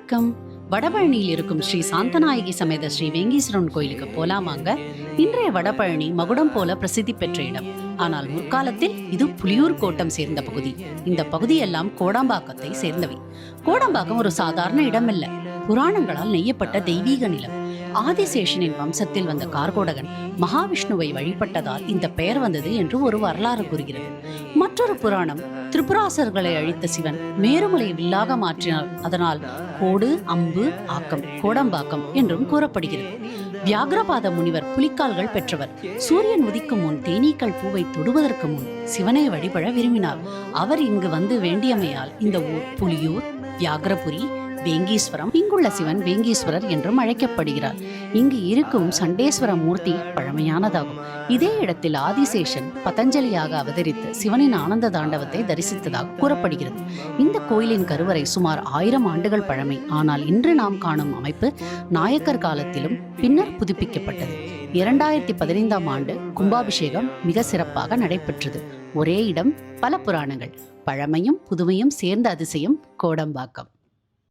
வணக்கம். வடபழனியில் இருக்கும் ஸ்ரீ சாந்தநாயகி சமேத ஸ்ரீ வேங்கீஸ்வரன் கோயிலுக்கு போலாமாங்க? இன்றைய வடபழனி மகுடம் போல பிரசித்தி பெற்ற இடம். ஆனால் முற்காலத்தில் இது புலியூர் கோட்டம் சேர்ந்த பகுதி. இந்த பகுதியெல்லாம் கோடம்பாக்கத்தை சேர்ந்தவை. கோடம்பாக்கம் ஒரு சாதாரண இடம் இல்ல, புராணங்களால் நெய்யப்பட்ட தெய்வீக நிலம். ஆதிசேஷனின் வம்சத்தில் வந்த கார்கோடகன் மகாவிஷ்ணுவை வழிபட்டதால் இந்த பெயர் வந்தது என்று ஒரு வரலாறு கூறுகிறது. மற்றொரு புராணம், திரிபுராசர்களை அழித்த சிவன் மேருமலை வில்லாக மாற்றினார், அதனால் கோடு அம்பு ஆக்கம் கோடம்பாக்கம் என்றும் கூறப்படுகிறது. வியாகரபாத முனிவர் புலிக்கால்கள் பெற்றவர். சூரியன் உதிக்கும் முன் தேனீக்கள் பூவை தொடுவதற்கு முன் சிவனை வழிபட விரும்பினார். அவர் இங்கு வந்து வேண்டியமையால் இந்த ஊர் புலியூர், வியாகரபுரி, வேங்கீஸ்வரம், இங்குள்ள சிவன் வேங்கீஸ்வரர் என்றும் அழைக்கப்படுகிறார். இங்கு இருக்கும் சண்டேஸ்வர மூர்த்தி பழமையானதாகும். இதே இடத்தில் ஆதிசேஷன் பதஞ்சலியாக அவதரித்து சிவனின் ஆனந்த தாண்டவத்தை தரிசித்ததாக கூறப்படுகிறது. இந்த கோயிலின் கருவறை சுமார் 1000 ஆண்டுகள் பழமை. ஆனால் இன்று நாம் காணும் அமைப்பு நாயக்கர் காலத்திலும் பின்னர் புதுப்பிக்கப்பட்டது. 2015ஆம் ஆண்டு கும்பாபிஷேகம் மிக சிறப்பாக நடைபெற்றது. ஒரே இடம், பல புராணங்கள், பழமையும் புதுமையும் சேர்ந்த அதிசயம் கோடம்பாக்கம்.